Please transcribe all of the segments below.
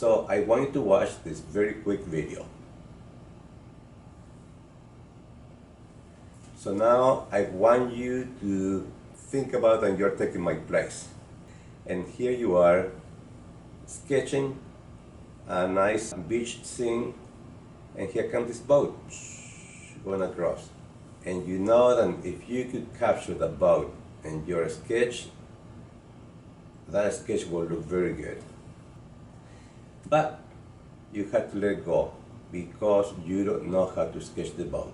So I want you to watch this very quick video. So now I want you to think about that you're taking my place. And here you are sketching a nice beach scene, and here comes this boat going across. And you know that if you could capture the boat in your sketch, that sketch will look very good. But you have to let go because you don't know how to sketch the boat.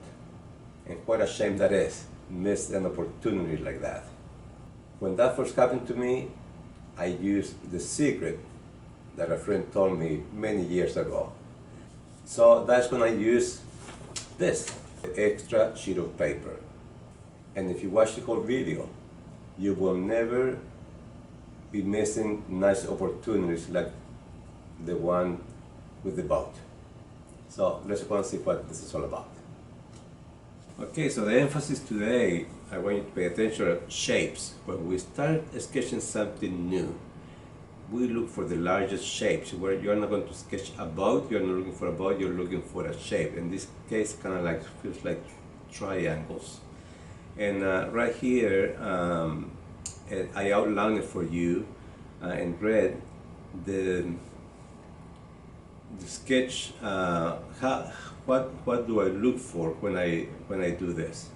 And what a shame that is, miss an opportunity like that. When that first happened to me, I used the secret that a friend told me many years ago. So that's when I use this, the extra sheet of paper. And if you watch the whole video, you will never be missing nice opportunities like the one with the boat. So let's go and see what this is all about. Okay, so the emphasis today, I want you to pay attention to shapes. When we start sketching something new, we look for the largest shapes. Where you're not going to sketch a boat, you're not looking for a boat, you're looking for a shape. In this case, kind of like feels like triangles. And right here, I outlined it for you in red. The sketch. What do I look for when I do this?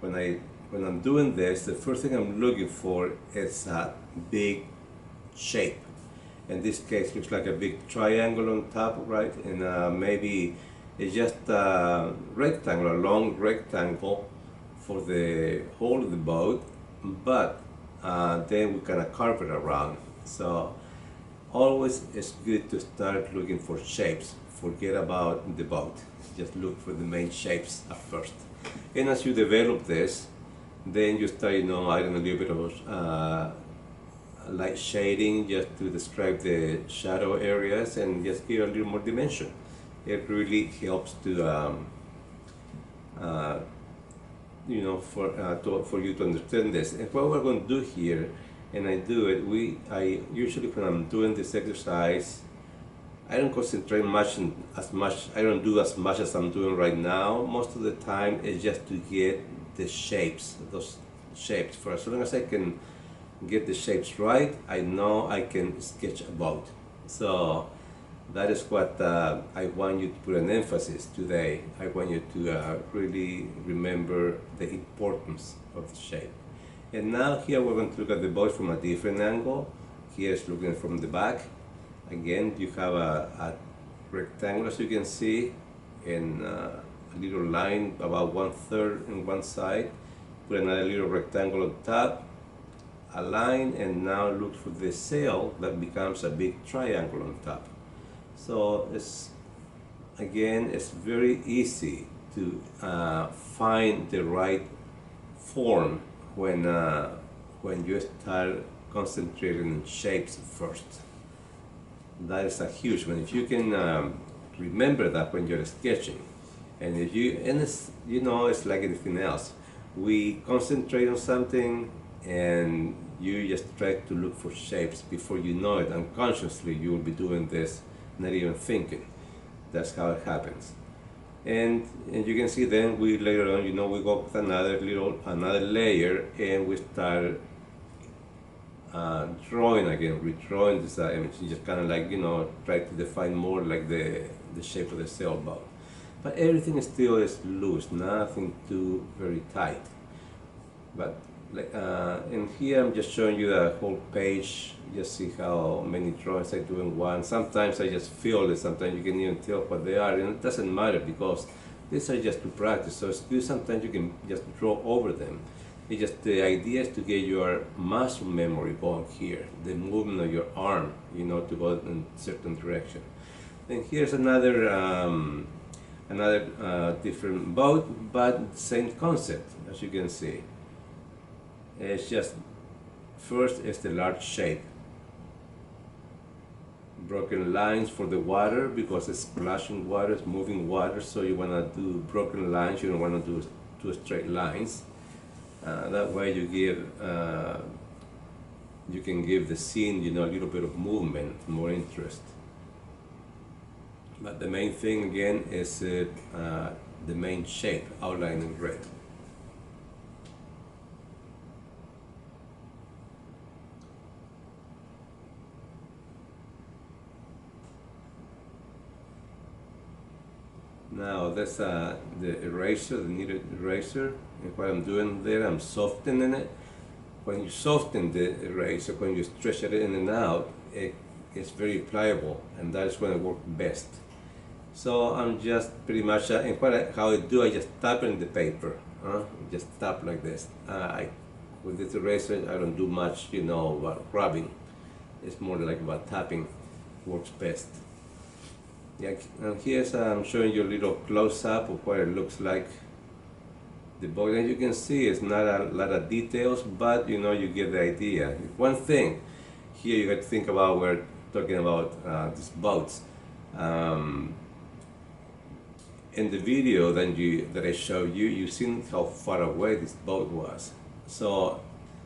When I'm doing this, the first thing I'm looking for is a big shape. In this case, looks like a big triangle on top, right? And maybe it's just a rectangle, a long rectangle for the whole of the boat, but then we kind of carve it around. So always it's good to start looking for shapes. Forget about the boat. Just look for the main shapes at first. And as you develop this, then you start, adding a little bit of light shading just to describe the shadow areas and just give a little more dimension. It really helps to, for you to understand this. And what we're going to do here, and I do it, I usually when I'm doing this exercise, I don't concentrate I don't do as much as I'm doing right now. Most of the time it's just to get the shapes, those shapes. For as long as I can get the shapes right, I know I can sketch a boat. So that is what I want you to put an emphasis today. I want you to really remember the importance of the shape. And now here we're going to look at the boat from a different angle. Here is looking from the back. Again, you have a rectangle, as you can see, and a little line about 1/3 on one side. Put another little rectangle on top, a line, and now look for the sail that becomes a big triangle on top. So it's very easy to find the right form when you start concentrating on shapes first. That is a huge one. If you can remember that when you're sketching, and it's like anything else. We concentrate on something, and you just try to look for shapes. Before you know it, unconsciously you will be doing this, not even thinking. That's how it happens. And you can see then we later on, we go with another layer, and we start drawing again, redrawing this image. You just kind of like, try to define more like the shape of the sailboat. But everything still is loose, nothing too very tight. But in here I'm just showing you the whole page. Just see how many drawings I do in one. Sometimes I just feel it, sometimes you can even tell what they are, and it doesn't matter because these are just to practice. So it's good, sometimes you can just draw over them. It's just the idea is to get your muscle memory going here, the movement of your arm, to go in a certain direction. And here's another different boat, but same concept, as you can see. It's just, first is the large shape. Broken lines for the water because it's splashing water, it's moving water, so you want to do broken lines, you don't want to do two straight lines. That way you can give the scene, a little bit of movement, more interest. But the main thing again is the main shape outlined in red. Now that's the eraser, the kneaded eraser. And what I'm doing there, I'm softening it. When you soften the eraser, when you stretch it in and out, it's very pliable, and that's when it works best. So I'm just pretty much, and how I do, I just tap in the paper. Just tap like this. With this eraser, I don't do much, rubbing. It's more like about tapping, works best. Yeah, and here's I'm showing you a little close-up of what it looks like. The box, as you can see, it's not a lot of details, but you get the idea. One thing here you got to think about, we're talking about these boats. In the video that I showed you, you've seen how far away this boat was. So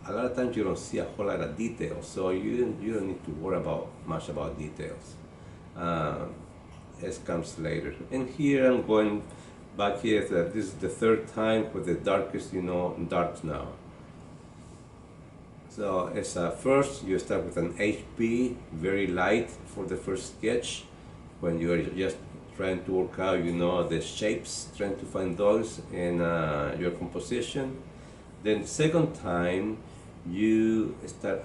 a lot of times you don't see a whole lot of details, so you don't need to worry much about details. It comes later. And here I'm going back here. This is the third time with the darkest, darks now. So as first you start with an HP, very light for the first sketch, when you are just trying to work out, the shapes, trying to find those in your composition. Then second time you start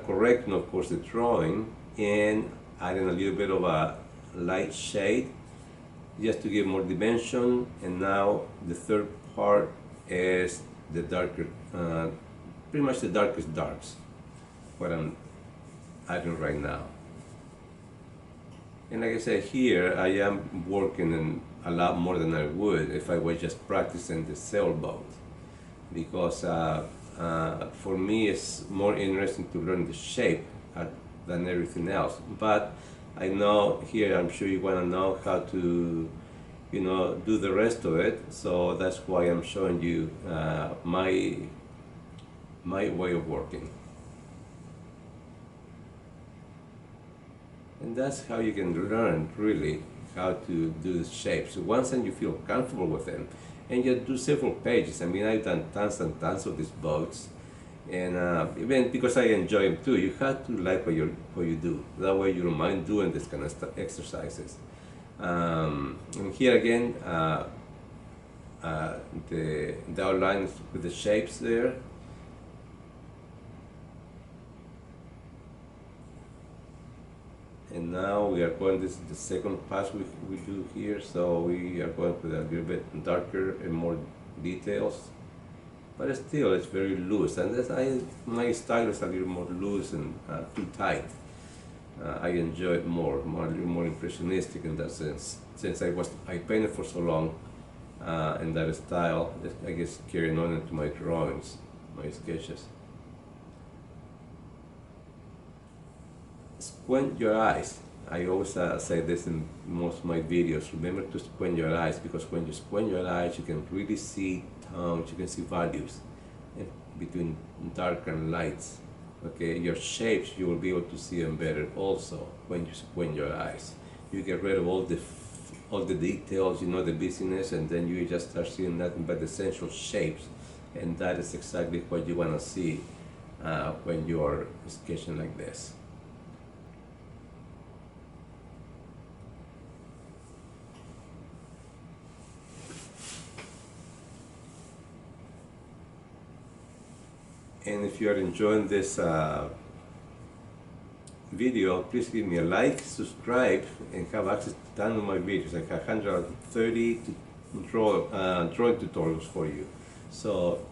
correcting, of course, the drawing and adding a little bit of a light shade just to give more dimension. And now the third part is the darker, pretty much the darkest darks, what I'm adding right now. And like I said, here I am working in a lot more than I would if I was just practicing the sailboat, because for me it's more interesting to learn the shape than everything else. But I know here, I'm sure you want to know how to do the rest of it, so that's why I'm showing you my way of working. And that's how you can learn really how to do the shapes. So once you feel comfortable with them, and you do several pages. I mean, I've done tons and tons of these boats, and even because I enjoy them too, you have to like what you do. That way you don't mind doing this kind of exercises. And here again, the outlines with the shapes there. And now we are going, this is the second pass we do here, so we are going with a little bit darker and more details. But still, it's very loose, and my style is a little more loose and too tight. I enjoy it more, a little more impressionistic in that sense. Since I painted for so long in that style, I guess carrying on into my drawings, my sketches. Squint your eyes. I always say this in most of my videos. Remember to squint your eyes, because when you squint your eyes, you can really see tones, you can see values between dark and lights. Okay, your shapes, you will be able to see them better also when you squint your eyes. You get rid of all the details, the busyness, and then you just start seeing nothing but the essential shapes, and that is exactly what you want to see when you are sketching like this. And if you are enjoying this video, please give me a like, subscribe, and have access to tons of my videos. I have 130 drawing tutorials for you. So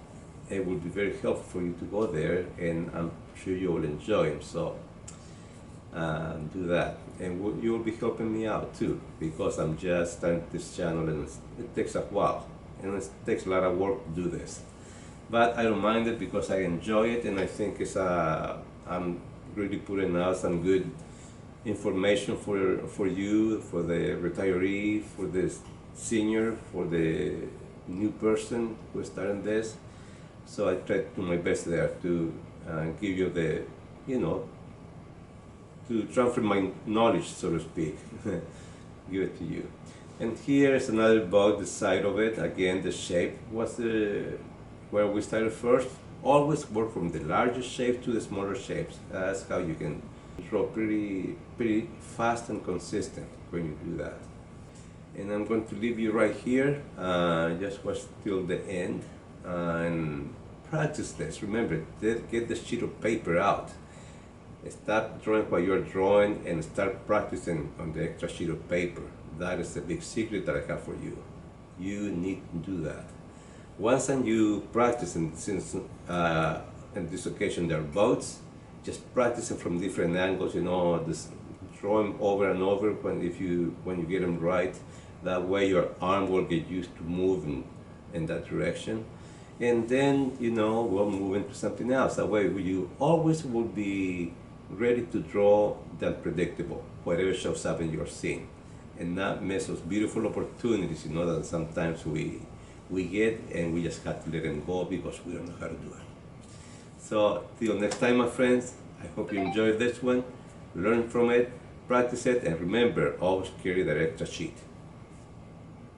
it will be very helpful for you to go there, and I'm sure you will enjoy them. So do that. And you will be helping me out too, because I'm just starting this channel, and it takes a while, and it takes a lot of work to do this. But I don't mind it because I enjoy it, and I think it's I'm really putting out some good information for you, for the retiree, for the senior, for the new person who is starting this. So I try to do my best there to give you the to transfer my knowledge, so to speak. Give it to you. And here is another boat, the side of it. Again, the shape was where we started first. Always work from the largest shape to the smaller shapes. That's how you can draw pretty fast and consistent when you do that. And I'm going to leave you right here. Just watch till the end and practice this. Remember, get the sheet of paper out. Stop drawing while you're drawing and start practicing on the extra sheet of paper. That is the big secret that I have for you. You need to do that. Once you practice, and since in this occasion there are boats, just practicing from different angles, you know, just draw them over and over when you get them right. That way your arm will get used to moving in that direction. And then, you know, we'll move into something else. That way you always will be ready to draw the unpredictable, whatever shows up in your scene. And not miss those beautiful opportunities, you know, that sometimes we get and we just have to let them go because we don't know how to do it. So till next time, my friends, I hope you enjoyed this one. Learn from it, practice it, and remember, always carry that extra sheet.